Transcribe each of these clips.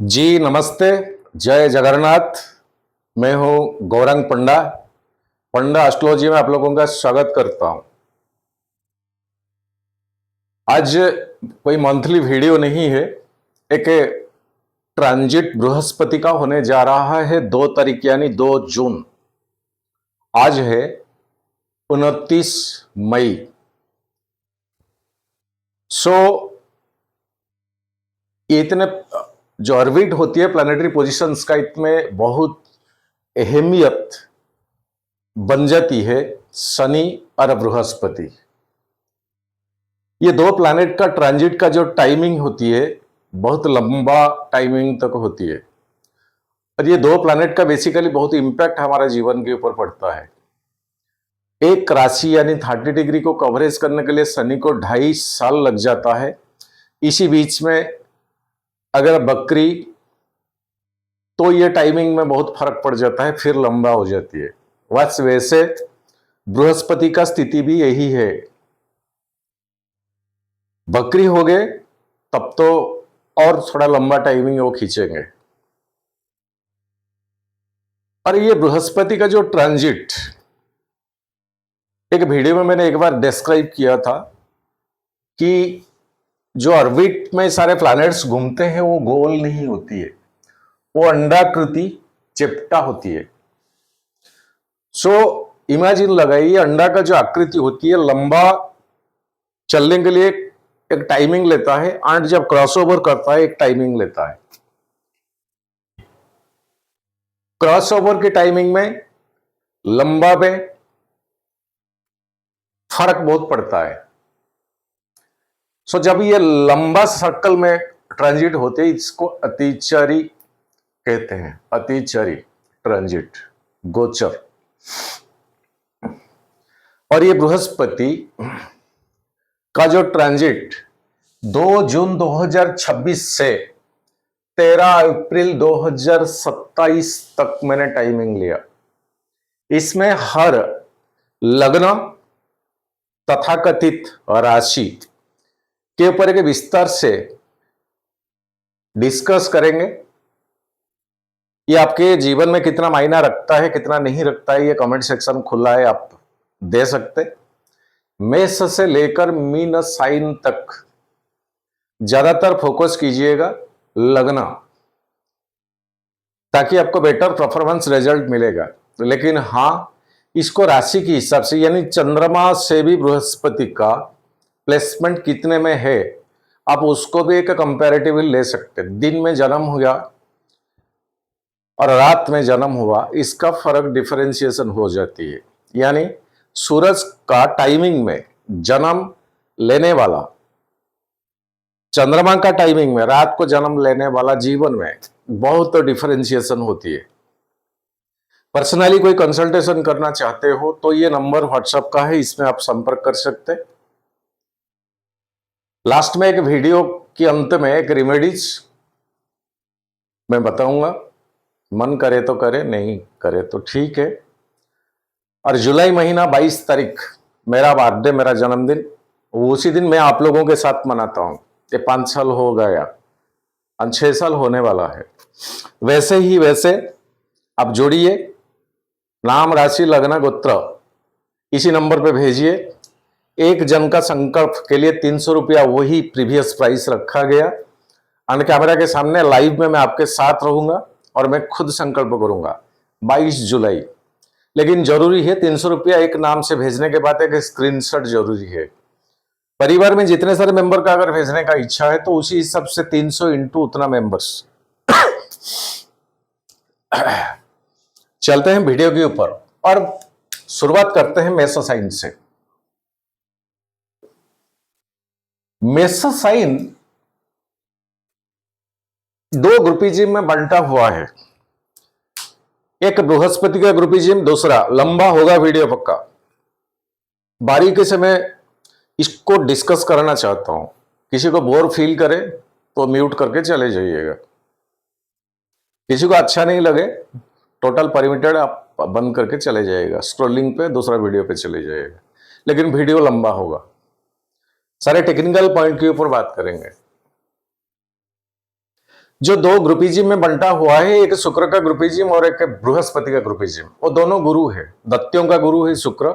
जी नमस्ते। जय जगन्नाथ। मैं हूं गौरंग पंडा। पंडा एस्ट्रोलॉजी में आप लोगों का स्वागत करता हूं। आज कोई मंथली वीडियो नहीं है। एक ट्रांजिट बृहस्पति का होने जा रहा है 2 तारीख यानी 2 जून। आज है 29 मई। सो ये इतने जो ऑर्बिट होती है प्लानिटरी पोजीशंस का, इसमें बहुत अहमियत बन जाती है शनि और बृहस्पति। ये 2 प्लैनेट का ट्रांजिट का जो टाइमिंग होती है बहुत लंबा टाइमिंग तक होती है और ये 2 प्लैनेट का बेसिकली बहुत इंपैक्ट हमारे जीवन के ऊपर पड़ता है। एक राशि यानी 30 डिग्री को कवरेज करने के लिए शनि को 2.5 साल लग जाता है। इसी बीच में अगर बकरी तो ये टाइमिंग में बहुत फर्क पड़ जाता है, फिर लंबा हो जाती है। वैसे बृहस्पति का स्थिति भी यही है। बकरी हो गए तब तो और थोड़ा लंबा टाइमिंग वो खींचेंगे। और ये बृहस्पति का जो ट्रांजिट एक वीडियो में मैंने एक बार डिस्क्राइब किया था कि जो ऑर्बिट में सारे प्लैनेट्स घूमते हैं वो गोल नहीं होती है, वो अंडाकृति चिपटा होती है। सो इमेजिन लगाइए, अंडा का जो आकृति होती है लंबा चलने के लिए एक टाइमिंग लेता है, एंड जब क्रॉसओवर करता है एक टाइमिंग लेता है। क्रॉसओवर की टाइमिंग में लंबा पे फर्क बहुत पड़ता है। सो जब ये लंबा सर्कल में ट्रांजिट होते हैं इसको अतिचारी कहते हैं। अतिचारी ट्रांजिट, गोचर। और ये बृहस्पति का जो ट्रांजिट 2 जून 2026 से 13 अप्रैल 2027 तक मैंने टाइमिंग लिया। इसमें हर लग्न तथाकथित राशि के ऊपर एक विस्तार से डिस्कस करेंगे। ये आपके जीवन में कितना मायना रखता है, कितना नहीं रखता है, ये कमेंट सेक्शन खुला है, आप दे सकते। मेष से लेकर मीन साइन तक ज्यादातर फोकस कीजिएगा लग्न, ताकि आपको बेटर परफॉर्मेंस रिजल्ट मिलेगा। लेकिन हाँ, इसको राशि के हिसाब से यानी चंद्रमा से भी बृहस्पति का प्लेसमेंट कितने में है आप उसको भी एक कंपैरेटिव ले सकते। दिन में जन्म हुआ और रात में जन्म हुआ, इसका फर्क डिफरेंशिएशन हो जाती है। यानी सूरज का टाइमिंग में जन्म लेने वाला, चंद्रमा का टाइमिंग में रात को जन्म लेने वाला जीवन में बहुत डिफरेंशिएशन होती है। पर्सनली कोई कंसल्टेशन करना चाहते हो तो ये नंबर व्हाट्सएप का है, इसमें आप संपर्क कर सकते। लास्ट में एक वीडियो के अंत में एक रेमेडीज मैं बताऊंगा, मन करे तो करे, नहीं करे तो ठीक है। और जुलाई महीना 22 तारीख मेरा बर्थडे, मेरा जन्मदिन, उसी दिन मैं आप लोगों के साथ मनाता हूं। ये 5 साल हो गया और 6 साल होने वाला है। वैसे ही वैसे आप जोड़िए नाम, राशि, लग्न, गोत्र, इसी नंबर पे भेजिए। एक जन का संकल्प के लिए 300 रुपया वही प्रीवियस प्राइस रखा गया। ऑन कैमरा के सामने लाइव में मैं आपके साथ रहूंगा और मैं खुद संकल्प करूंगा 22 जुलाई। लेकिन जरूरी है 300 रुपया एक नाम से भेजने के बाद एक स्क्रीनशॉट जरूरी है। परिवार में जितने सारे मेंबर का अगर भेजने का इच्छा है तो उसी हिसाब से 300 इंटू उतना मेंबर्स। चलते हैं वीडियो के ऊपर और शुरुआत करते हैं मेष साइन से। मेष साइन 2 ग्रुपिज्म में बंटा हुआ है। एक बृहस्पति का ग्रुपिज्म, दूसरा लंबा होगा वीडियो पक्का, बारीकी से मैं इसको डिस्कस करना चाहता हूं। किसी को बोर फील करे तो म्यूट करके चले जाइएगा, किसी को अच्छा नहीं लगे टोटल परमिटेड आप बंद करके चले जाइएगा, स्क्रॉलिंग पे दूसरा वीडियो पे चले जाइएगा। लेकिन वीडियो लंबा होगा, सारे टेक्निकल पॉइंट के ऊपर बात करेंगे। जो दो ग्रुपिज्म में बंटा हुआ है, एक शुक्र का ग्रुपिज्म और एक बृहस्पति का ग्रुपिज्म, वो दोनों गुरु है। दैत्यों का गुरु है शुक्र,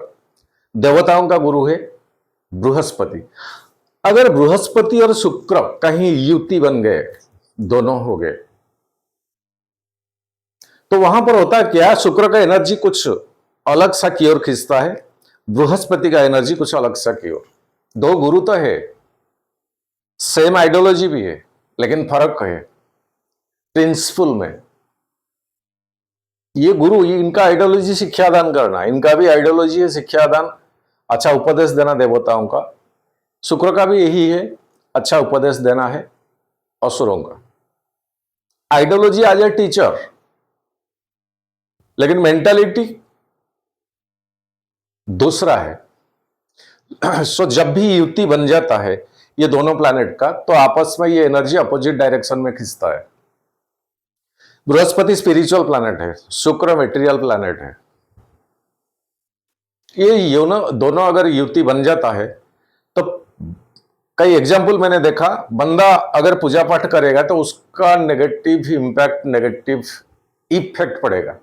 देवताओं का गुरु है बृहस्पति। अगर बृहस्पति और शुक्र कहीं युति बन गए, दोनों हो गए, तो वहां पर होता है क्या, शुक्र का एनर्जी कुछ अलग सा की ओर खींचता है, बृहस्पति का एनर्जी कुछ अलग सा की ओर। दो गुरु तो है, सेम आइडियोलॉजी भी है, लेकिन फर्क है प्रिंसिपल में। ये गुरु, इनका आइडियोलॉजी शिक्षादान करना, इनका भी आइडियोलॉजी है शिक्षादान, अच्छा उपदेश देना देवताओं का। शुक्र का भी यही है, अच्छा उपदेश देना है असुरों का। आइडियोलॉजी आज ए टीचर, लेकिन मेंटालिटी दूसरा है। सो जब भी युति बन जाता है ये दोनों प्लैनेट का, तो आपस में ये एनर्जी अपोजिट डायरेक्शन में खींचता है। बृहस्पति स्पिरिचुअल प्लैनेट है, शुक्र मटेरियल प्लैनेट है। ये दोनों अगर युति बन जाता है तो कई एग्जाम्पल मैंने देखा, बंदा अगर पूजा पाठ करेगा तो उसका नेगेटिव इंपैक्ट, नेगेटिव इफेक्ट पड़ेगा।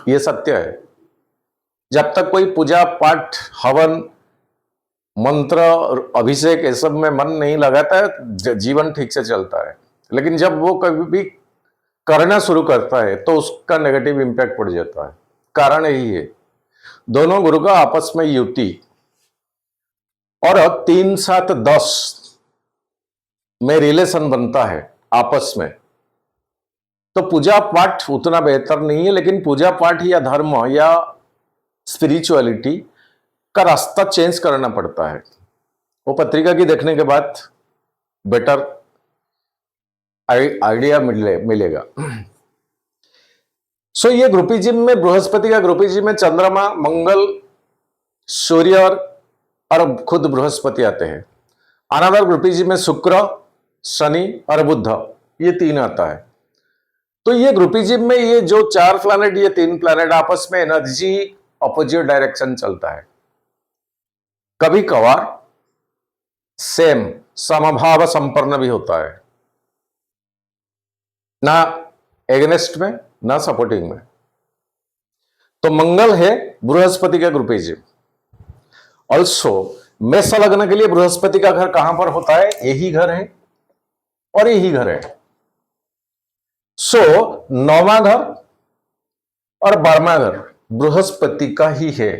ये सत्य है। जब तक कोई पूजा पाठ, हवन, मंत्र, अभिषेक ये सब में मन नहीं लगाता है, जीवन ठीक से चलता है। लेकिन जब वो कभी भी करना शुरू करता है तो उसका नेगेटिव इंपैक्ट पड़ जाता है। कारण यही है, दोनों गुरु का आपस में युति, और 3, 7, 10 में रिलेशन बनता है आपस में, तो पूजा पाठ उतना बेहतर नहीं है। लेकिन पूजा पाठ या धर्म या स्पिरिचुअलिटी का रास्ता चेंज करना पड़ता है। वो पत्रिका की देखने के बाद बेटर आइडिया मिलेगा। सो ये ग्रुपिज्म में, बृहस्पति का ग्रुपिज्म में चंद्रमा, मंगल, सूर्य और खुद बृहस्पति आते हैं। अनदर ग्रुपिज्म में शुक्र, शनि और बुध, ये 3 आता है। तो ये ग्रुपिज्म में ये जो 4 प्लैनेट, ये 3 प्लैनेट आपस में एनर्जी अपोजिट डायरेक्शन चलता है। कभी कभार सेम समभाव संपन्न भी होता है, ना एगेंस्ट में ना सपोर्टिंग में। तो मंगल है बृहस्पति का ग्रुपिज्म। ऑल्सो मेष लग्न के लिए बृहस्पति का घर कहां पर होता है, यही घर है और यही घर है। सो 9वां घर और 12वां घर बृहस्पति का ही है।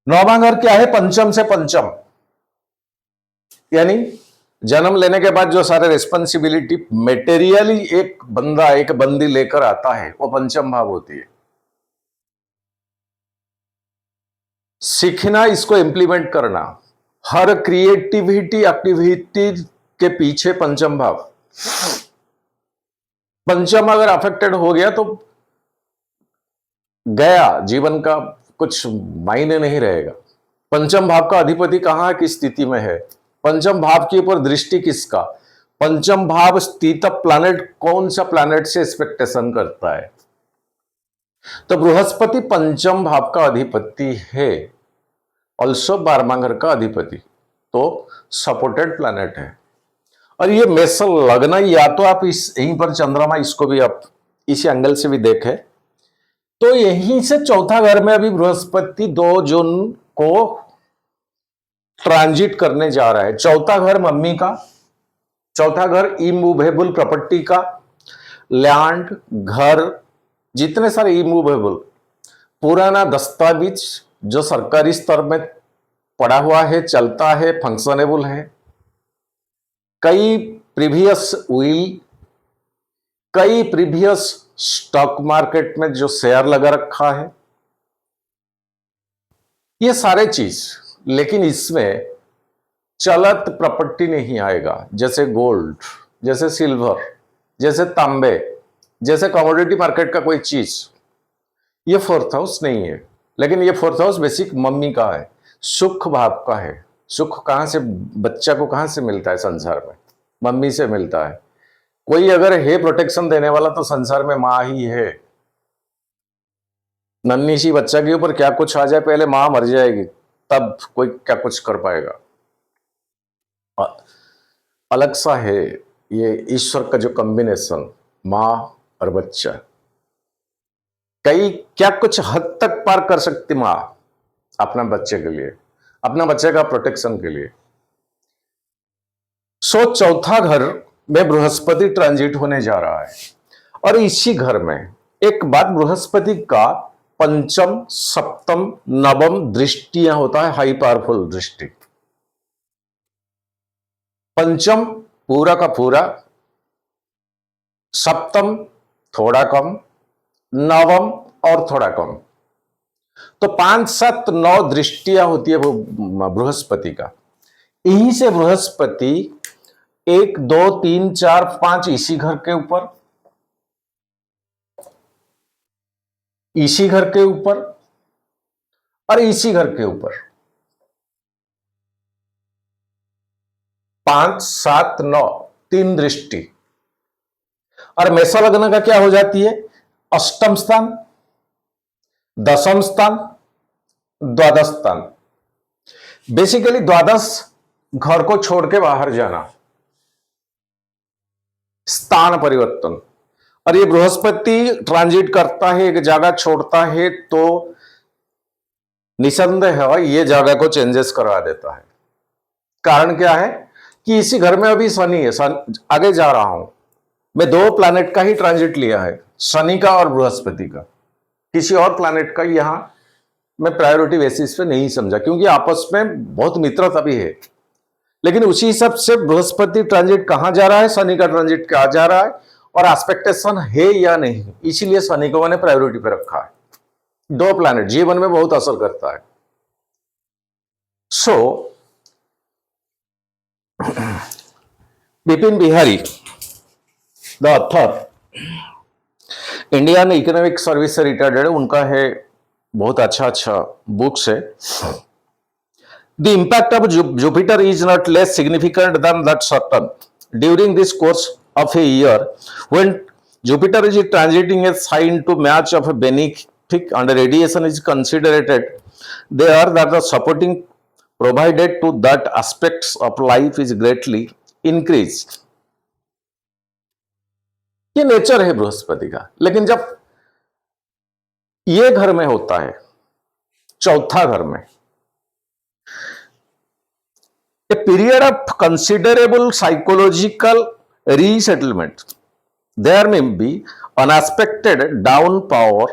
9वां घर क्या है, पंचम से पंचम, यानी जन्म लेने के बाद जो सारे रिस्पॉन्सिबिलिटी मेटेरियली एक बंदा, एक बंदी लेकर आता है, वो पंचम भाव होती है। सीखना, इसको इंप्लीमेंट करना, हर क्रिएटिविटी एक्टिविटी के पीछे पंचम भाव। पंचम अगर अफेक्टेड हो गया तो गया, जीवन का कुछ मायने नहीं रहेगा। पंचम भाव का अधिपति कहां की स्थिति में है, पंचम भाव के ऊपर दृष्टि किसका, पंचम भाव स्थित प्लैनेट कौन सा प्लैनेट से एक्सपेक्टेशन करता है। तो बृहस्पति पंचम भाव का अधिपति है, ऑल्सो 12वां घर का अधिपति, तो सपोर्टेड प्लैनेट है। और ये मेष लग्न, या तो आप इस यहीं पर चंद्रमा, इसको भी आप इसी एंगल से भी देखें तो यहीं से 4था घर में अभी बृहस्पति 2 जून को ट्रांजिट करने जा रहा है। 4था घर मम्मी का, 4था घर इमूवेबल प्रॉपर्टी का, लैंड, घर, जितने सारे इमूवेबल पुराना दस्तावेज जो सरकारी स्तर में पड़ा हुआ है, चलता है, फंक्शनेबल है, कई प्रीवियस विल, कई प्रीवियस स्टॉक मार्केट में जो शेयर लगा रखा है, ये सारे चीज। लेकिन इसमें चलत प्रॉपर्टी नहीं आएगा, जैसे गोल्ड, जैसे सिल्वर, जैसे तांबे, जैसे कमोडिटी मार्केट का कोई चीज, ये 4th हाउस नहीं है। लेकिन ये 4th हाउस बेसिक मम्मी का है, सुख भाव का है। सुख कहां से, बच्चा को कहां से मिलता है संसार में, मम्मी से मिलता है। कोई अगर है प्रोटेक्शन देने वाला तो संसार में मां ही है। नन्ही सी बच्चा के ऊपर क्या कुछ आ जाए, पहले मां मर जाएगी, तब कोई क्या कुछ कर पाएगा। अलग सा है। ये ईश्वर का जो कॉम्बिनेशन, माँ और बच्चा, कई क्या कुछ हद तक पार कर सकती माँ अपना बच्चे के लिए, अपना बच्चे का प्रोटेक्शन के लिए। चौथा घर में बृहस्पति ट्रांजिट होने जा रहा है, और इसी घर में एक बात, बृहस्पति का पंचम, सप्तम, नवम दृष्टियां होता है, हाई पावरफुल दृष्टि। पंचम पूरा का पूरा, सप्तम थोड़ा कम, नवम और थोड़ा कम, तो 5, 7, 9 दृष्टियां होती है वो बृहस्पति का। यहीं से बृहस्पति 1, 2, 3, 4, 5 इसी घर के ऊपर, इसी घर के ऊपर और इसी घर के ऊपर, 5, 7, 9 3 दृष्टि। और मेष लग्न का क्या हो जाती है? अष्टम स्थान, दशम स्थान, द्वादश स्थान। बेसिकली द्वादश घर को छोड़ के बाहर जाना, स्थान परिवर्तन। और ये बृहस्पति ट्रांजिट करता है, एक जगह छोड़ता है तो निसंदेह ये जगह को चेंजेस करवा देता है। कारण क्या है कि इसी घर में अभी शनि है, आगे जा रहा हूं मैं, 2 प्लैनेट का ही ट्रांजिट लिया है, शनि का और बृहस्पति का। किसी और प्लैनेट का यहां मैं प्रायोरिटी बेसिस पे नहीं समझा, क्योंकि आपस में बहुत मित्रता भी है। लेकिन उसी हिसाब से बृहस्पति ट्रांजिट कहां जा रहा है, शनि का ट्रांजिट कहां जा रहा है, और एस्पेक्टेशन है या नहीं, इसीलिए शनि को मैंने प्रायोरिटी पे रखा है। 2 प्लैनेट जीवन में बहुत असर करता है। Bipin Bihari the author, Indian economic service से रिटायर्ड है, उनका है बहुत अच्छा बुक्स है। The impact of Jupiter is not less significant than that certain. During this course of a year, when Jupiter is transiting a sign to match of a benefic and radiation is considered, there that the supporting provided to that aspects of life is greatly increased. ये nature है बृहस्पति का। लेकिन जब ये घर में होता है, चौथा घर में, a period of considerable psychological resettlement, there may be unexpected downpour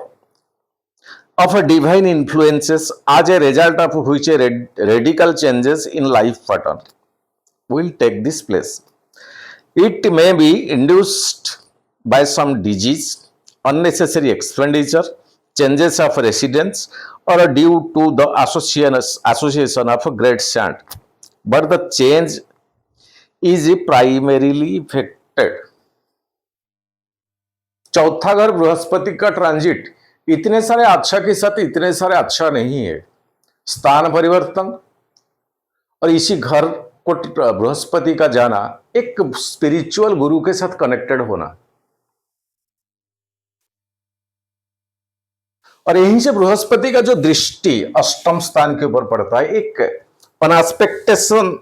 of a divine influences as a result of which a radical changes in life pattern will take this place. It may be induced by some disease, unnecessary expenditure, changes of residence, or due to the association of a great saint. But the change is primarily affected. चौथा घर बृहस्पति का transit इतने सारे अच्छा के साथ इतने सारे अच्छा नहीं है। स्थान परिवर्तन और इसी घर को बृहस्पति का जाना, एक स्पिरिचुअल गुरु के साथ कनेक्टेड होना, और यहीं से बृहस्पति का जो दृष्टि अष्टम स्थान के ऊपर पड़ता है, एक अनएक्सपेक्टेशन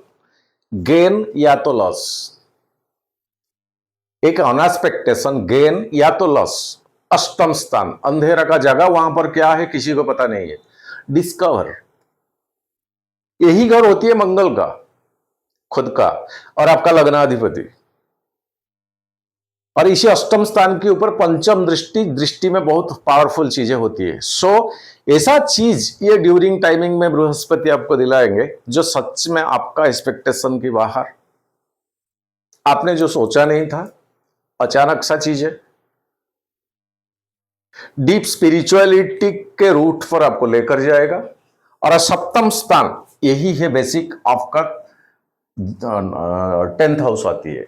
गेन या तो लॉस, एक अनएक्सपेक्टेशन गेन या तो लॉस। अष्टम स्थान अंधेरा का जगह, वहां पर क्या है किसी को पता नहीं है। डिस्कवर, यही घर होती है मंगल का खुद का और आपका लग्नाधिपति, और इसी अष्टम स्थान के ऊपर पंचम दृष्टि में बहुत पावरफुल चीजें होती है। ऐसा चीज ये ड्यूरिंग टाइमिंग में बृहस्पति आपको दिलाएंगे जो सच में आपका एक्सपेक्टेशन के बाहर, आपने जो सोचा नहीं था, अचानक सा चीज है, डीप स्पिरिचुअलिटी के रूट पर आपको लेकर जाएगा। और सप्तम स्थान यही है बेसिक, आपका 10th हाउस आती है।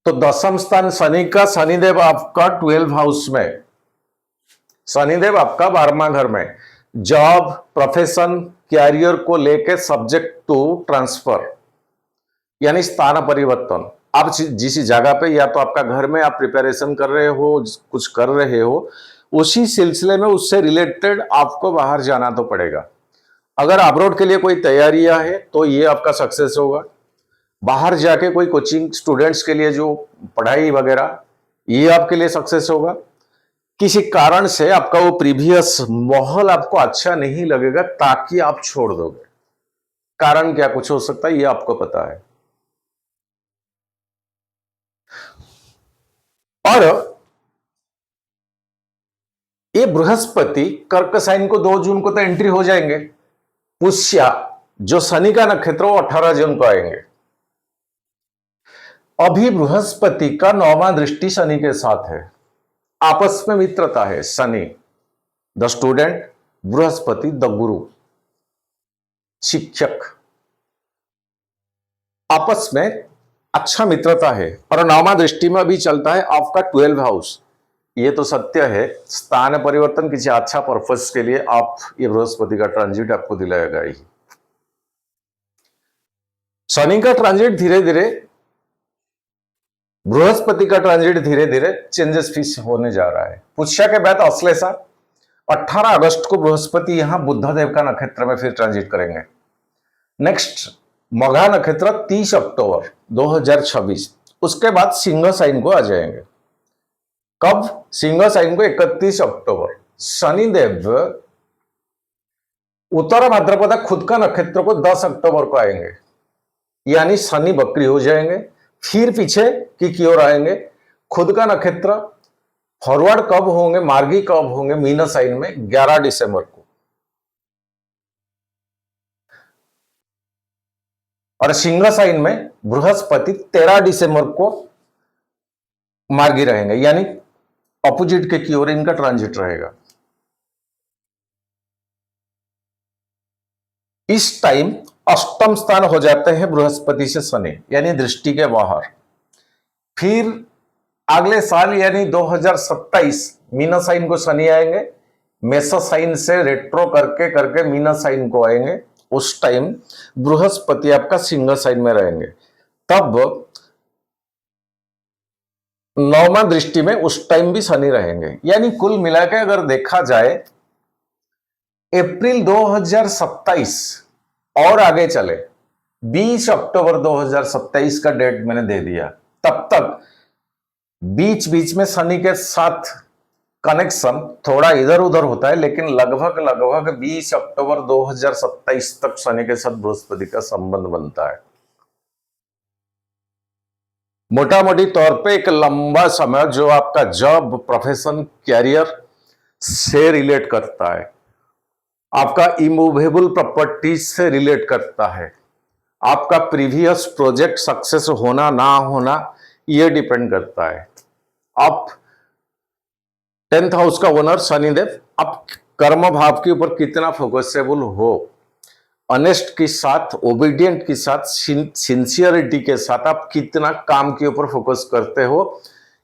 तो दशम स्थान शनि का, शनिदेव आपका 12th हाउस में, शनिदेव आपका 12वां घर में, जॉब, प्रोफेशन, कैरियर को लेके सब्जेक्ट टू ट्रांसफर, यानी स्थान परिवर्तन। आप जिस जगह पे, या तो आपका घर में आप प्रिपरेशन कर रहे हो, कुछ कर रहे हो, उसी सिलसिले में उससे रिलेटेड आपको बाहर जाना तो पड़ेगा। अगर अब्रॉड के लिए कोई तैयारियां है तो ये आपका सक्सेस होगा। बाहर जाके कोई कोचिंग स्टूडेंट्स के लिए जो पढ़ाई वगैरह, ये आपके लिए सक्सेस होगा। किसी कारण से आपका वो प्रीवियस माहौल आपको अच्छा नहीं लगेगा, ताकि आप छोड़ दोगे। कारण क्या कुछ हो सकता है, ये आपको पता है। और ये बृहस्पति कर्क साइन को 2 जून को तो एंट्री हो जाएंगे। पुष्या जो शनि का नक्षत्र, वो 18 जून को आएंगे। अभी बृहस्पति का 9वां दृष्टि शनि के साथ है, आपस में मित्रता है। Shani the student, Brihaspati the गुरु, शिक्षक, आपस में अच्छा मित्रता है। और 9वां दृष्टि में अभी चलता है आपका 12 हाउस। ये तो सत्य है, स्थान परिवर्तन किसी अच्छा पर्पस के लिए आप, ये बृहस्पति का ट्रांजिट आपको दिलाएगा ही। शनि का ट्रांजिट धीरे धीरे, बृहस्पति का ट्रांजिट धीरे धीरे चेंजेस फीस होने जा रहा है। पुष्या के बाद अश्लेषा, 18 अगस्त को बृहस्पति यहां बुद्धदेव का नक्षत्र में फिर ट्रांजिट करेंगे। नेक्स्ट मघा नक्षत्र 30 अक्टूबर 2026। उसके बाद सिंह साइन को आ जाएंगे। कब? सिंह साइन को 31 अक्टूबर। शनिदेव उत्तर भाद्रपद खुद का नक्षत्र को 10 अक्टूबर को आएंगे, यानी शनि बकरी हो जाएंगे। फिर पीछे की ओर आएंगे। खुद का नक्षत्र फॉरवर्ड कब होंगे, मार्गी कब होंगे? मीन साइन में 11 दिसंबर को। और सिंह साइन में बृहस्पति 13 दिसंबर को मार्गी रहेंगे, यानी ऑपोजिट के की ओर इनका ट्रांजिट रहेगा। इस टाइम अष्टम स्थान हो जाते हैं बृहस्पति से शनि, यानी दृष्टि के बाहर। फिर अगले साल यानी 2027 मीन साइन को शनि आएंगे, मेष साइन से रेट्रो करके करके मीन साइन को आएंगे। उस टाइम बृहस्पति आपका सिंह साइन में रहेंगे। तब 9वां दृष्टि में उस टाइम भी शनि रहेंगे, यानी कुल मिलाकर अगर देखा जाए अप्रैल 2027 और आगे चले, 20 अक्टूबर 2027 का डेट मैंने दे दिया। तब तक बीच बीच में शनि के साथ कनेक्शन थोड़ा इधर उधर होता है, लेकिन लगभग लगभग 20 अक्टूबर 2027 तक शनि के साथ बृहस्पति का संबंध बनता है। मोटा मोटी तौर पे एक लंबा समय जो आपका जॉब, प्रोफेशन, कैरियर से रिलेट करता है, आपका इमूवेबल प्रॉपर्टीज से रिलेट करता है, आपका प्रीवियस प्रोजेक्ट सक्सेस होना ना होना, यह डिपेंड करता है। आप 10th हाउस का ओनर शनिदेव, आप कर्म भाव के ऊपर कितना फोकसेबल हो, ऑनेस्ट के साथ, ओबीडियंट के साथ, सिंसियरिटी के साथ आप कितना काम के ऊपर फोकस करते हो,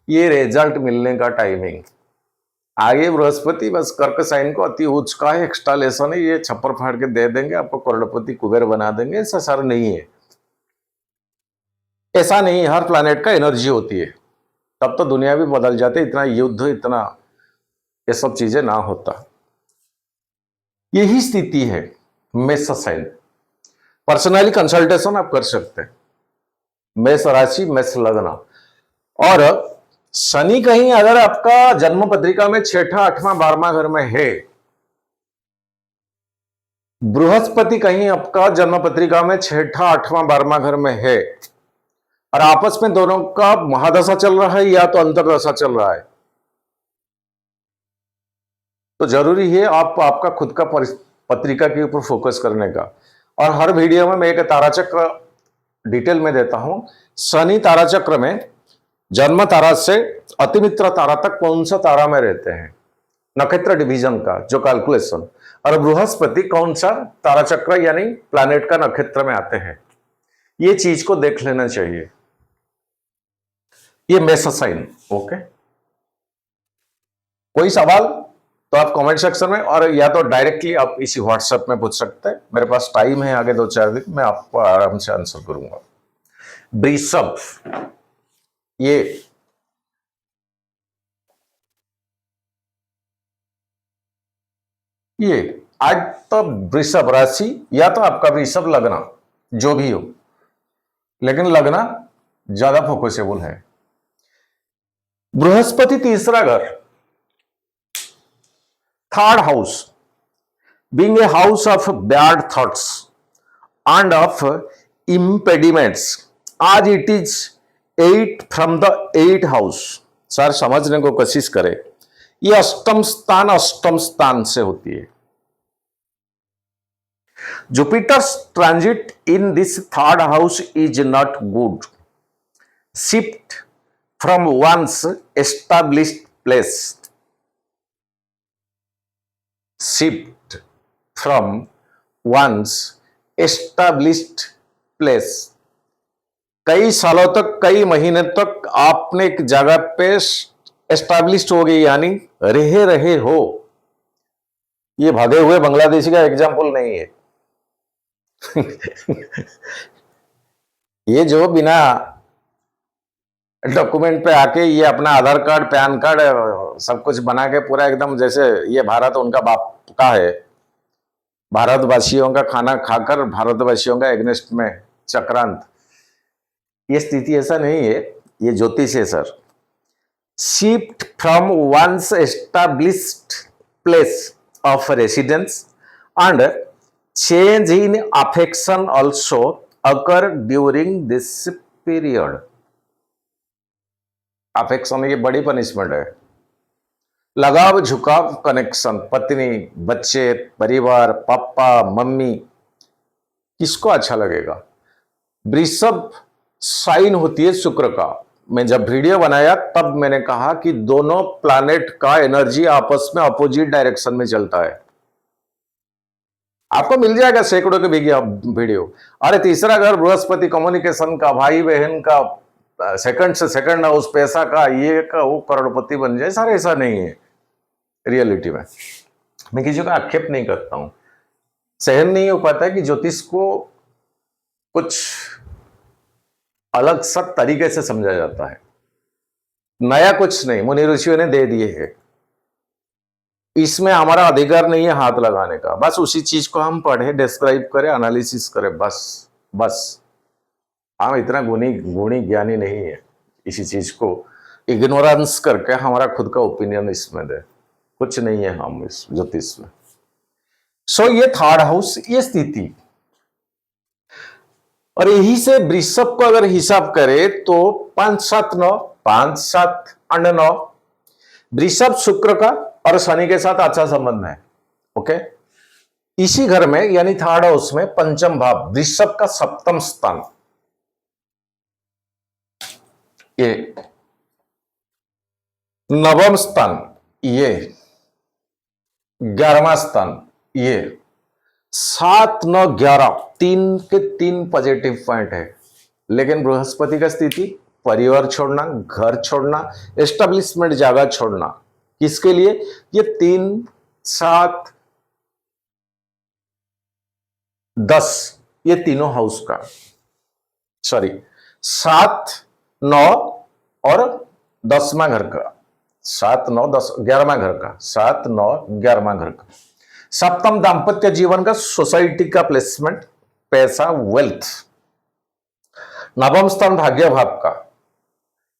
ये रिजल्ट मिलने का टाइमिंग। आगे बृहस्पति बस कर्क साइन को अति उच्च का है, एक्स्ट्रा लेसन है, ये छप्पर फाड़ के दे देंगे आपको, करोड़पति कुबेर बना देंगे, ऐसा सर नहीं है। ऐसा नहीं, हर प्लैनेट का एनर्जी होती है, तब तो दुनिया भी बदल जाती, इतना युद्ध, इतना ये सब चीजें ना होता। यही स्थिति है मेष साइन। पर्सनली कंसल्टेशन आप कर सकते हैं, मेष राशि, मेष लग्न। और शनि कहीं अगर आपका जन्म पत्रिका में 6ठा, 8वां, 12वां घर में है, बृहस्पति कहीं आपका जन्म पत्रिका में 6ठा, 8वां, 12वां घर में है, और आपस में दोनों का महादशा चल रहा है या तो अंतरदशा चल रहा है, तो जरूरी है आपका खुद का पत्रिका के ऊपर फोकस करने का। और हर वीडियो में मैं एक ताराचक्र डिटेल में देता हूं। शनि ताराचक्र में जन्म तारा से अतिमित्र तारा तक कौन सा तारा में रहते हैं, नक्षत्र डिवीजन का जो कैलकुलेशन, और बृहस्पति कौन सा ताराचक्र यानी प्लैनेट का नक्षत्र में आते हैं, ये चीज को देख लेना चाहिए। ये मेष साइन। ओके, कोई सवाल तो आप कमेंट सेक्शन में, और या तो डायरेक्टली आप इसी व्हाट्सएप में पूछ सकते हैं। मेरे पास टाइम है आगे 2-4 दिन, मैं आपको आराम से आंसर करूंगा। वृषभ, ये आज तो वृषभ राशि या तो आपका वृषभ लग्न जो भी हो, लेकिन लगना ज्यादा फोकसेबल है। बृहस्पति तीसरा घर, third house, being a house of bad thoughts and of impediments, आज it is 8 from the 8 house. Sir समझने को कोशिश करें, ये अष्टम स्थान से होती है। Jupiter's transit in this third house is not good. Shift from one's established place, shift from one's established place. कई सालों तक, कई महीने तक आपने एक जगह पे एस्टैब्लिश्ड हो गई, यानी रहे हो। ये भागे हुए बांग्लादेशी का एग्जाम्पल नहीं है। ये जो बिना डॉक्यूमेंट पे आके ये अपना आधार कार्ड, पैन कार्ड सब कुछ बना के पूरा एकदम जैसे ये भारत उनका बाप का है, भारतवासियों का खाना खाकर भारतवासियों का एग्नेस्ट में चक्रांत, ये स्थिति ऐसा नहीं है, ये ज्योतिष है sir. Shift from one's established place of residence and change in affection also occur during this period. Affection की बड़ी पनिशमेंट है। लगाव झुकाव कनेक्शन, पत्नी, बच्चे, परिवार, पापा, मम्मी, किसको अच्छा लगेगा। वृषभ साइन होती है शुक्र का। मैं जब वीडियो बनाया तब मैंने कहा कि दोनों प्लैनेट का एनर्जी आपस में अपोजिट डायरेक्शन में चलता है। आपको मिल जाएगा सैकड़ों के वीडियो। अरे तीसरा घर बृहस्पति कम्युनिकेशन का, भाई बहन का, सेकंड से सेकंड हाउस, पैसा का, ये का वो, करोड़पति बन जाए, सारे ऐसा नहीं है रियलिटी में। मैं किसी का आक्षेप नहीं करता हूं, सहन नहीं हो पाता है कि ज्योतिष को कुछ अलग सा तरीके से समझा जाता है। नया कुछ नहीं, मुनि ऋषियों ने दे दिए हैं, इसमें हमारा अधिकार नहीं है हाथ लगाने का। बस उसी चीज को हम पढ़े, डिस्क्राइब करें, एनालिसिस करें, बस हम इतना गुणी ज्ञानी नहीं है इसी चीज को इग्नोरेंस करके हमारा खुद का ओपिनियन इसमें दे, कुछ नहीं है हम इस ज्योतिष में। सो ये थर्ड हाउस, ये स्थिति, और यही से वृषभ को अगर हिसाब करें तो 5 7 9, 5 7 8 9, वृषभ शुक्र का और शनि के साथ अच्छा संबंध है। ओके, इसी घर में यानी थर्ड हाउस में पंचम भाव, वृषभ का सप्तम स्थान, ये नवम स्थान, ये 11वां स्थान, ये 7 9 11, 3 के 3 पॉजिटिव पॉइंट है। लेकिन बृहस्पति का स्थिति, परिवार छोड़ना, घर छोड़ना, एस्टेब्लिशमेंट जगह छोड़ना, किसके लिए, ये 3 7 10, ये तीनों हाउस का, सॉरी 7 9 और 10वां घर का, 7 9 10 11वां घर का, 7 9 11वां घर का। सप्तम दाम्पत्य जीवन का, सोसाइटी का प्लेसमेंट, पैसा, वेल्थ। नवम स्थान भाग्य भाव का,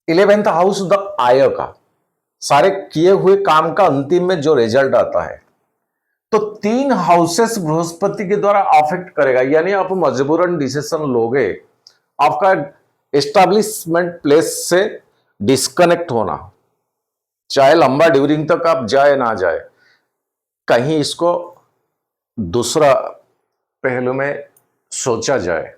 11th हाउस द आय का, सारे किए हुए काम का अंतिम में जो रिजल्ट आता है। तो 3 हाउसेस बृहस्पति के द्वारा अफेक्ट करेगा, यानी आप मजबूरन डिसीजन लोगे। आपका एस्टैब्लिशमेंट प्लेस से डिस्कनेक्ट होना, चाहे लंबा ड्यूरिंग तक आप जाए ना जाए, कहीं इसको दूसरा पहलू में सोचा जाए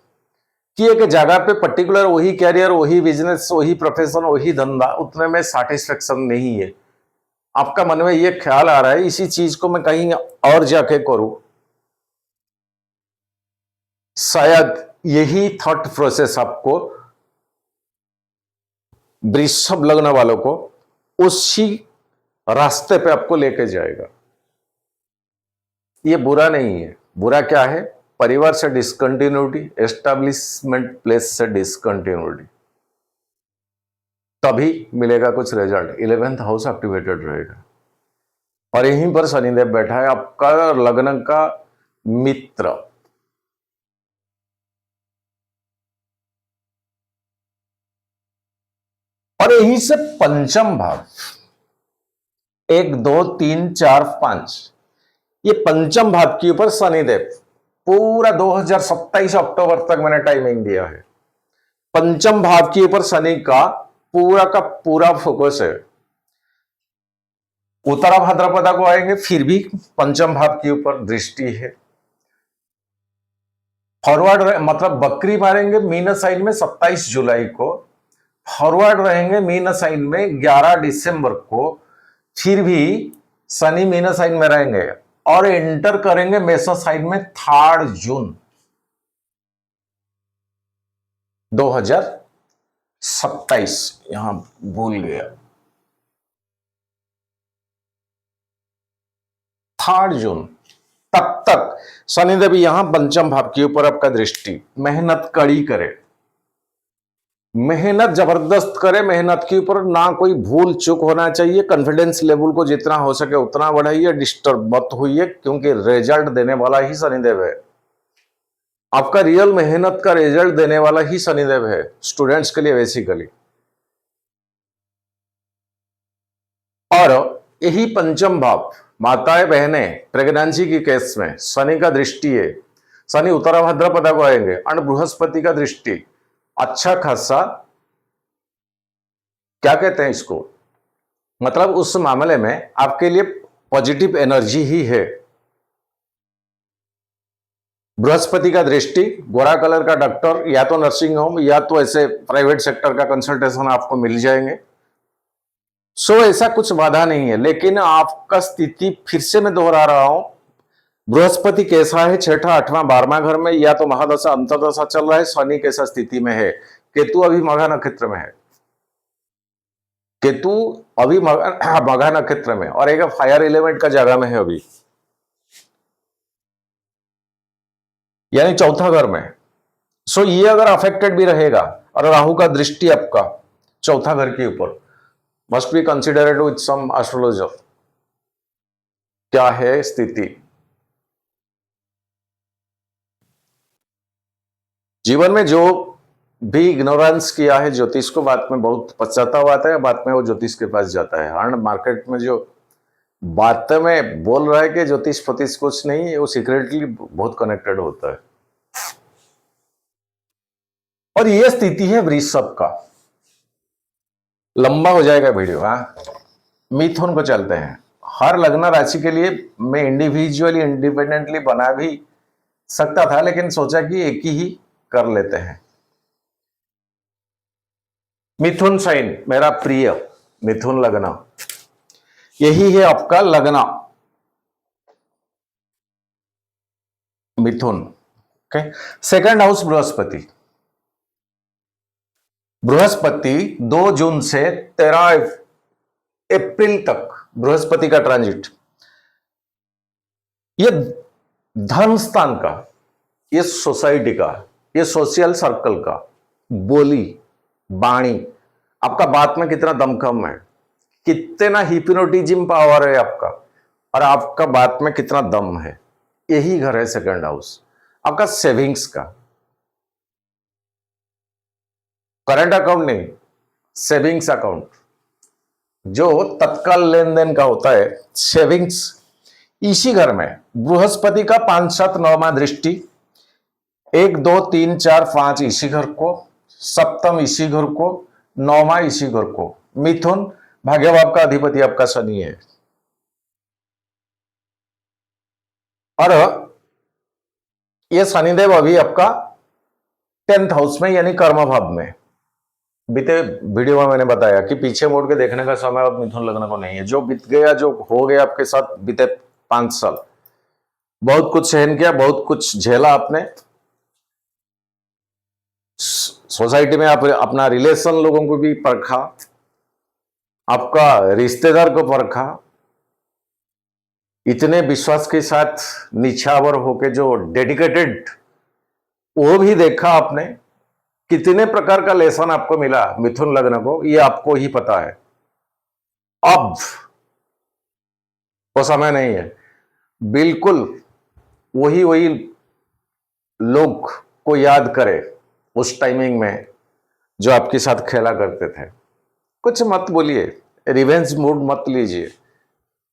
कि एक जगह पे पर्टिकुलर वही कैरियर, वही बिजनेस, वही प्रोफेशन, वही धंधा, उतने में सैटिस्फैक्शन नहीं है। आपका मन में ये ख्याल आ रहा है इसी चीज को मैं कहीं और जाके करूं, शायद यही थॉट प्रोसेस आपको, वृषभ लग्न वालों को, उसी रास्ते पे आपको लेके जाएगा। ये बुरा नहीं है। बुरा क्या है, परिवार से डिसकंटिन्यूटी, एस्टैब्लिशमेंट प्लेस से डिसकंटिन्यूटी, तभी मिलेगा कुछ रिजल्ट। 11th हाउस एक्टिवेटेड रहेगा और यहीं पर शनिदेव बैठा है, आपका लग्न का मित्र। और यहीं से पंचम भाव 1 2 3 4 5, ये पंचम भाव के ऊपर शनिदेव पूरा 2027 अक्टूबर तक मैंने टाइमिंग दिया है। पंचम भाव के ऊपर शनि का पूरा फोकस है। उत्तरा भाद्रपदा को आएंगे, फिर भी पंचम भाव के ऊपर दृष्टि है। फॉरवर्ड मतलब बकरी मारेंगे मीन साइन में 27 जुलाई को, फॉरवर्ड रहेंगे मीन साइन में 11 दिसंबर को, फिर भी शनि मीन साइन में रहेंगे और एंटर करेंगे मेष साइन में 3 जून 2027। यहां भूल गया, 3 जून तक शनिदेव यहां पंचम भाव के ऊपर आपका दृष्टि। मेहनत कड़ी करे, मेहनत जबरदस्त करे, मेहनत के ऊपर ना कोई भूल चूक होना चाहिए। कॉन्फिडेंस लेवल को जितना हो सके उतना बढ़ाइए, डिस्टर्ब मत होइए, क्योंकि रिजल्ट देने वाला ही शनिदेव है। आपका रियल मेहनत का रिजल्ट देने वाला ही शनिदेव है, स्टूडेंट्स के लिए बेसिकली। और यही पंचम भाव माताएं बहनें प्रेगनेंसी की केस में शनि का दृष्टि है। शनि उत्तरा भाद्रपदा को आएंगे और बृहस्पति का दृष्टि अच्छा खासा, क्या कहते हैं इसको, मतलब उस मामले में आपके लिए पॉजिटिव एनर्जी ही है। बृहस्पति का दृष्टि, गोरा कलर का डॉक्टर, या तो नर्सिंग होम या तो ऐसे प्राइवेट सेक्टर का कंसल्टेशन आपको मिल जाएंगे। सो ऐसा कुछ बाधा नहीं है, लेकिन आपका स्थिति फिर से मैं दोहरा रहा हूं, बृहस्पति कैसा है 6ठा 8वां 12वां घर में, या तो महादशा अंतरदशा चल रहा है। शनि कैसा स्थिति में है, केतु अभी मघा नक्षत्र में है, केतु अभी मघा नक्षत्र में और एक फायर एलिमेंट का जगह में है अभी, यानी चौथा घर में। सो ये अगर अफेक्टेड भी रहेगा और राहु का दृष्टि आपका चौथा घर के ऊपर, must be considered with some astrologer, क्या है स्थिति। जीवन में जो भी इग्नोरेंस किया है ज्योतिष को, बाद में बहुत पश्चाताप आता है, बाद में वो ज्योतिष के पास जाता है। हर मार्केट में जो बात में बोल रहा है कि ज्योतिष फतिश कुछ नहीं है, वो सीक्रेटली बहुत कनेक्टेड होता है। और ये स्थिति है वृषभ का। लंबा हो जाएगा वीडियो। हाँ, मिथुन को चलते हैं। हर लग्न राशि के लिए मैं इंडिविजुअली इंडिपेंडेंटली बना भी सकता था, लेकिन सोचा कि एक ही कर लेते हैं। मिथुन साइन मेरा प्रिय मिथुन लग्न, यही है आपका लग्न मिथुन। ओके, सेकंड हाउस बृहस्पति। बृहस्पति 2 जून से 13 अप्रैल तक बृहस्पति का ट्रांजिट, ये धर्म स्थान का, ये सोसाइटी का, ये सोशल सर्कल का, बोली बाणी, आपका बात में कितना दमखम है, कितना हिप्नोटिज्म पावर है आपका, और आपका बात में कितना दम है, यही घर है सेकंड हाउस आपका। सेविंग्स का, करंट अकाउंट नहीं, सेविंग्स अकाउंट जो तत्काल लेन देन का होता है, सेविंग्स, इसी घर में बृहस्पति का 5 7 9वां दृष्टि, 1 2 3 4 5 इसी घर को, सप्तम इसी घर को, 9वां इसी घर को। मिथुन भाग्यभाव का अधिपति आपका शनि है, और ये शनिदेव अभी आपका 10th हाउस में यानी कर्म भाव में। बीते वीडियो में मैंने बताया कि पीछे मुड़ के देखने का समय अब मिथुन लग्न को नहीं है। जो बीत गया, जो हो गया आपके साथ बीते 5 साल, बहुत कुछ सहन किया, बहुत कुछ झेला आपने, सोसाइटी में आप अपना रिलेशन लोगों को भी परखा, आपका रिश्तेदार को परखा, इतने विश्वास के साथ निछावर होके जो डेडिकेटेड, वो भी देखा आपने। कितने प्रकार का लेसन आपको मिला मिथुन लग्न को, ये आपको ही पता है। अब वो समय नहीं है, बिल्कुल वही लोग को याद करे उस टाइमिंग में जो आपके साथ खेला करते थे। कुछ मत बोलिए, रिवेंज मूड मत लीजिए,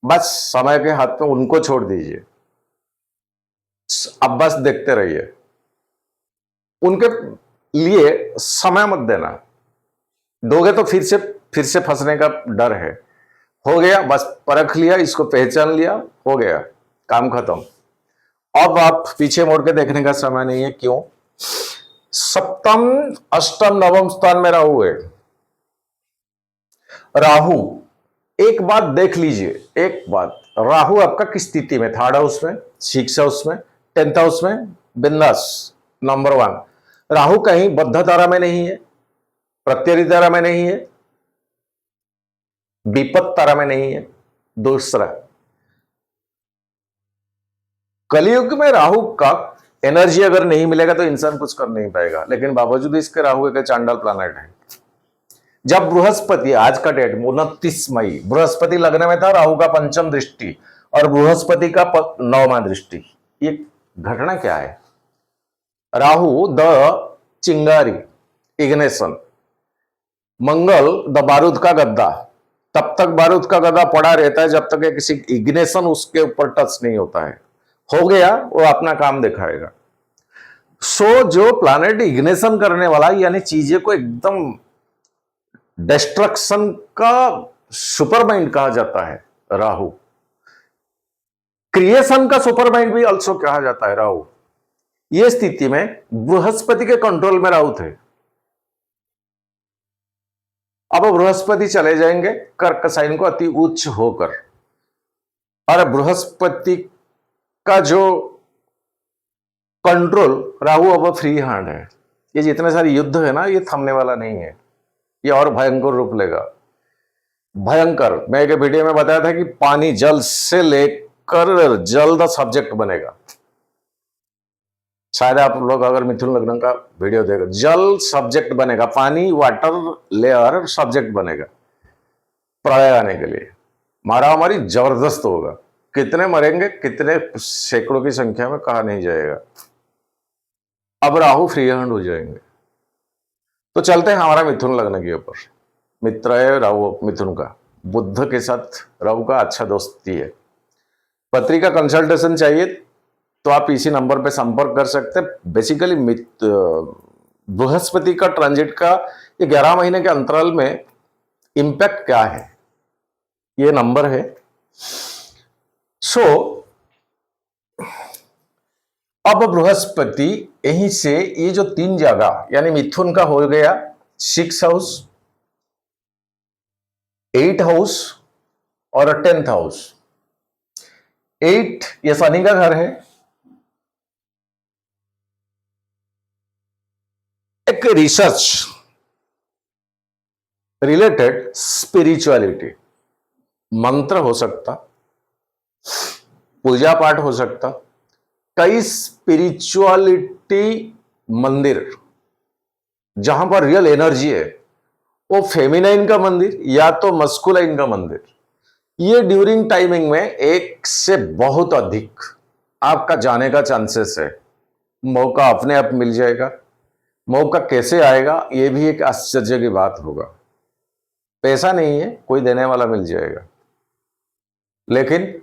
बस समय के हाथ में उनको छोड़ दीजिए। अब बस देखते रहिए, उनके लिए समय मत देना, दोगे तो फिर से फंसने का डर है। हो गया, बस परख लिया, इसको पहचान लिया, हो गया, काम खत्म। अब आप पीछे मुड़ के देखने का समय नहीं है। क्यों? सप्तम, अष्टम, नवम स्थान में राहु है। राहु, एक बात देख लीजिए, एक बात, राहु आपका किस स्थिति में? थर्ड हाउस में, सिक्स हाउस में, 10th हाउस में, बिंदास। नंबर 1, राहु कहीं बद्ध तारा में नहीं है, प्रत्यरी तारा में नहीं है, विपत तारा में नहीं है। दूसरा, कलयुग में राहु का एनर्जी अगर नहीं मिलेगा तो इंसान कुछ कर नहीं पाएगा, लेकिन बावजूद इसके राहु एक चांडाल प्लैनेट है। जब बृहस्पति, आज का डेट 29 मई, बृहस्पति लगने में था, राहु का पंचम दृष्टि और बृहस्पति का 9वां दृष्टि। ये घटना क्या है? राहु द चिंगारी, इग्नेशन, मंगल द बारूद का गद्दा। तब तक बारूद का गद्दा पड़ा रहता है जब तक किसी इग्नेशन उसके ऊपर टच नहीं होता है। हो गया, वो अपना काम दिखाएगा। सो जो प्लैनेट इग्नेशन करने वाला, यानी चीजें को एकदम डिस्ट्रक्शन का सुपर माइंड कहा जाता है राहु। क्रिएशन का सुपर माइंड भी अल्सो कहा जाता है राहु। यह स्थिति में बृहस्पति के कंट्रोल में राहु थे। अब बृहस्पति चले जाएंगे कर्क साइन को अति उच्च होकर, और बृहस्पति का जो कंट्रोल, राहु अब फ्री हैंड है। ये जितने सारे युद्ध है ना, ये थमने वाला नहीं है, ये और भयंकर रूप लेगा। भयंकर, मैं एक वीडियो में बताया था कि पानी, जल से लेकर जल्द सब्जेक्ट बनेगा। शायद आप लोग अगर मिथुन लग्न का वीडियो देखो, जल सब्जेक्ट बनेगा, पानी, वाटर लेयर सब्जेक्ट बनेगा प्रलय आने के लिए। मारा हमारी जबरदस्त होगा, कितने मरेंगे, कितने सैकड़ों की संख्या में कहा नहीं जाएगा। अब राहु फ्री हैंड हो जाएंगे। तो चलते हैं हमारा मिथुन लग्न के ऊपर। मित्र है राहु मिथुन का, बुध के साथ राहु का अच्छा दोस्ती है। पत्री का कंसल्टेशन चाहिए तो आप इसी नंबर पे संपर्क कर सकते हैं। बेसिकली बृहस्पति का ट्रांजिट का ये 11 महीने के अंतराल में इंपैक्ट क्या है, ये नंबर है। सो अब बृहस्पति यहीं से ये जो 3 जगह, यानी मिथुन का हो गया 6 हाउस, 8 हाउस और 10th हाउस। 8 ये शनि का घर है। एक रिसर्च रिलेटेड स्पिरिचुअलिटी, मंत्र हो सकता, पूजा पाठ हो सकता, कई स्पिरिचुअलिटी मंदिर जहां पर रियल एनर्जी है, वो फेमिनाइन का मंदिर या तो मस्कुलाइन का मंदिर, ये ड्यूरिंग टाइमिंग में 1 से बहुत अधिक आपका जाने का चांसेस है। मौका अपने आप मिल जाएगा। मौका कैसे आएगा, ये भी एक आश्चर्य की बात होगा। पैसा नहीं है, कोई देने वाला मिल जाएगा, लेकिन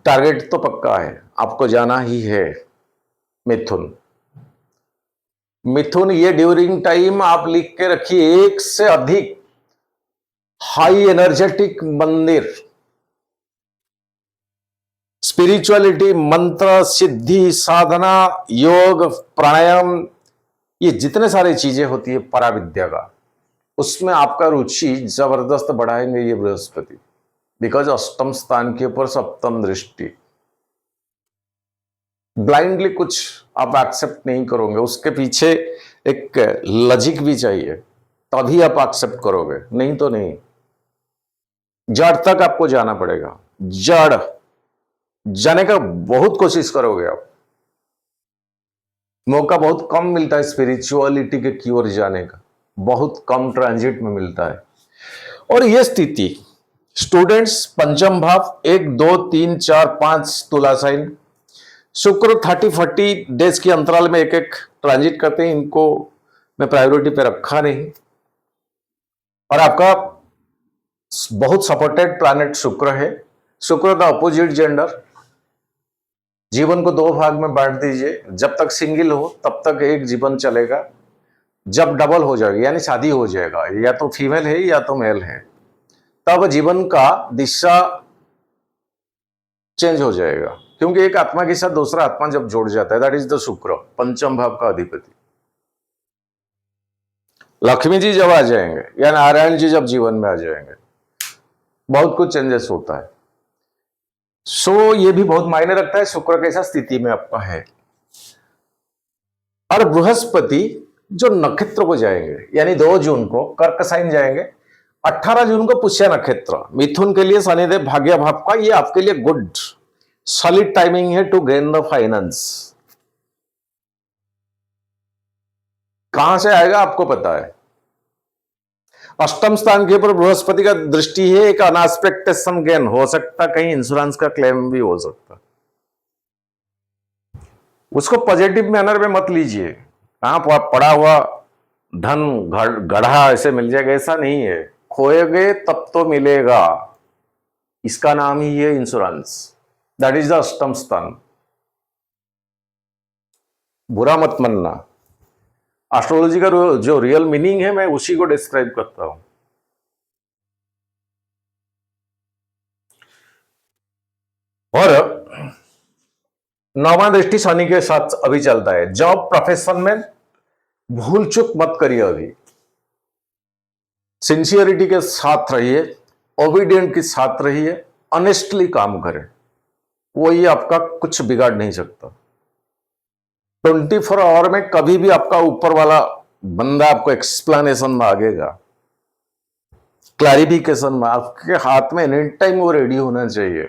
टारगेट तो पक्का है, आपको जाना ही है। मिथुन, मिथुन ये ड्यूरिंग टाइम आप लिख के रखिए, 1 से अधिक हाई एनर्जेटिक मंदिर, स्पिरिचुअलिटी, मंत्र, सिद्धि, साधना, योग, प्राणायाम, ये जितने सारी चीजें होती है पराविद्या का, उसमें आपका रुचि जबरदस्त बढ़ाएंगे ये बृहस्पति। बिकॉज अष्टम स्थान के ऊपर सप्तम दृष्टि। ब्लाइंडली कुछ आप एक्सेप्ट नहीं करोगे, उसके पीछे एक लॉजिक भी चाहिए, तभी आप एक्सेप्ट करोगे, नहीं तो नहीं। जड़ तक आपको जाना पड़ेगा, जड़ जाने का बहुत कोशिश करोगे आप। मौका बहुत कम मिलता है स्पिरिचुअलिटी के की ओर जाने का, बहुत कम ट्रांजिट में मिलता है। और यह स्थिति स्टूडेंट्स, पंचम भाव 1, 2, 3, 4, 5 तुला साइन, शुक्र 30-40 डेज के अंतराल में एक एक ट्रांजिट करते हैं। इनको मैं प्रायोरिटी पे रखा नहीं। और आपका बहुत सपोर्टेड प्लैनेट शुक्र है। शुक्र द अपोजिट जेंडर। जीवन को दो भाग में बांट दीजिए, जब तक सिंगल हो तब तक एक जीवन चलेगा, जब डबल हो जाएगा यानी शादी हो जाएगा, या तो फीमेल है या तो मेल है, तब जीवन का दिशा चेंज हो जाएगा, क्योंकि एक आत्मा के साथ दूसरा आत्मा जब जुड़ जाता है, दैट इज द शुक्र, पंचम भाव का अधिपति। लक्ष्मी जी जब आ जाएंगे या नारायण जी जब जीवन में आ जाएंगे, बहुत कुछ चेंजेस होता है। सो ये भी बहुत मायने रखता है शुक्र कैसा स्थिति में आपका है। और बृहस्पति जो नक्षत्र को जाएंगे, यानी 2 जून को कर्क साइन जाएंगे, 18 जून को पुष्य नक्षत्र, मिथुन के लिए शनिदेव भाग्य भाव का, ये आपके लिए गुड सॉलिड टाइमिंग है टू गेन द फाइनेंस। कहां से आएगा आपको पता है। अष्टम स्थान के ऊपर बृहस्पति का दृष्टि है, एक अनएक्सपेक्टेशन गेन हो सकता, कहीं इंश्योरेंस का क्लेम भी हो सकता। उसको पॉजिटिव मैनर में मत लीजिए, कहां पड़ा हुआ धन गढ़ा ऐसे मिल जाएगा, ऐसा नहीं है। खोएगे तब तो मिलेगा, इसका नाम ही है इंश्योरेंस। दैट इज द अष्टम स्थान। बुरा मत मानना, एस्ट्रोलॉजी का जो रियल मीनिंग है मैं उसी को डिस्क्राइब करता हूं। और नौवां दृष्टि शनि के साथ अभी चलता है। जॉब प्रोफेशन में भूल चूक मत करिए, अभी सिंसियरिटी के साथ रहिए, ओबीडियंट के साथ रहिए, ऑनेस्टली काम करें, वही आपका कुछ बिगाड़ नहीं सकता। 24 आवर में कभी भी आपका ऊपर वाला बंदा आपको एक्सप्लेनेशन मांगेगा, क्लैरिफिकेशन में, आपके हाथ में एनी टाइम वो रेडी होना चाहिए।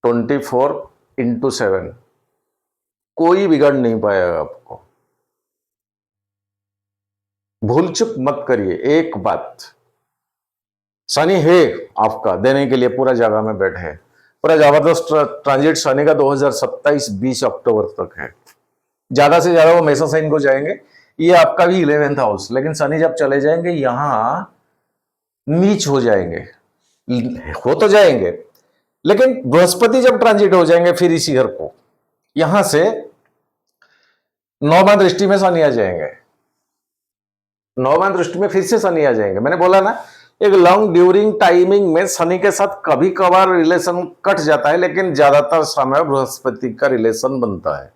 24/7 कोई बिगाड़ नहीं पाएगा आपको। भूल चुक मत करिए। एक बात, शनि है आपका देने के लिए, पूरा जगह में बैठे है, पूरा जबरदस्त ट्रांजिट शनि का 2027 20 अक्टूबर तक है। ज्यादा से ज्यादा वो मेषा साइन को जाएंगे, ये आपका भी 11th हाउस, लेकिन शनि जब चले जाएंगे यहां नीच हो जाएंगे, हो तो जाएंगे, लेकिन बृहस्पति जब ट्रांजिट हो जाएंगे फिर इसी घर को, यहां से 9वां दृष्टि में शनि आ जाएंगे। 9वां दृष्टि में फिर से शनि आ जाएंगे। मैंने बोला ना, एक लॉन्ग ड्यूरिंग टाइमिंग में शनि के साथ कभी कभार रिलेशन कट जाता है, लेकिन ज्यादातर समय बृहस्पति का रिलेशन बनता है।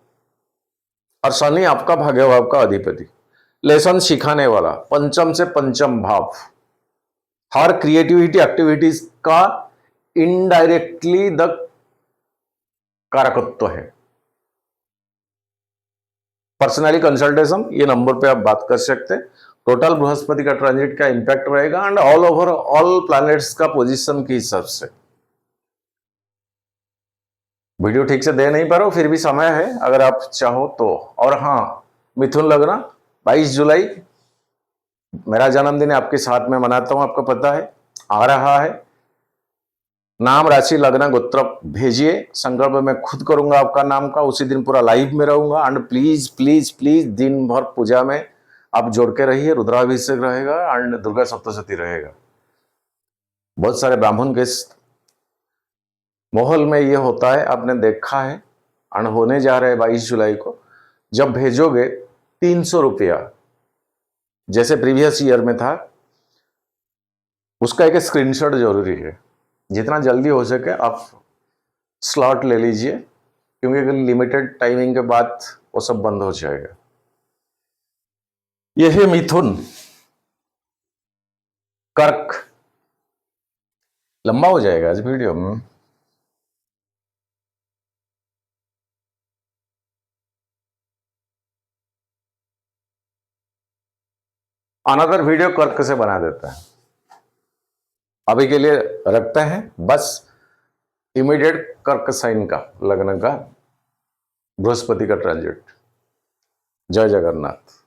और शनि आपका भाग्य भाव का अधिपति, लेसन सिखाने वाला, पंचम से पंचम भाव, हर क्रिएटिविटी एक्टिविटीज का इनडायरेक्टली द कारकत्व है। पर्सनली कंसल्टेशन, ये नंबर पे आप बात कर सकते हैं। टोटल बृहस्पति का ट्रांजिट का इंपैक्ट रहेगा and all over all planets का पोजीशन के हिसाब से। वीडियो ठीक से दे नहीं पा रहा हूं, फिर भी समय है अगर आप चाहो तो। और हाँ, मिथुन लगना 22 जुलाई मेरा जन्मदिन आपके साथ में मनाता हूं, आपको पता है, आ रहा है। नाम, राशि, लग्न, गोत्र भेजिए, संकल्प मैं खुद करूंगा आपका नाम का, उसी दिन पूरा लाइव में रहूंगा। एंड प्लीज प्लीज प्लीज दिन भर पूजा में आप जोड़ के रहिए, रुद्राभिषेक रहेगा एंड दुर्गा सप्तशती रहेगा। बहुत सारे ब्राह्मण के माहौल में ये होता है, आपने देखा है, एंड होने जा रहे हैं 22 जुलाई को। जब भेजोगे 300 रुपया, जैसे प्रीवियस ईयर में था, उसका एक स्क्रीनशॉट जरूरी है। जितना जल्दी हो सके आप स्लॉट ले लीजिए, क्योंकि लिमिटेड टाइमिंग के बाद वो सब बंद हो जाएगा। यह है मिथुन, कर्क। लंबा हो जाएगा आज वीडियो में। अनदर वीडियो कर्क से बना देता है, अभी के लिए रखते हैं बस। इमीडिएट कर्क साइन का, लग्न का, बृहस्पति का ट्रांजिट। जय जगन्नाथ।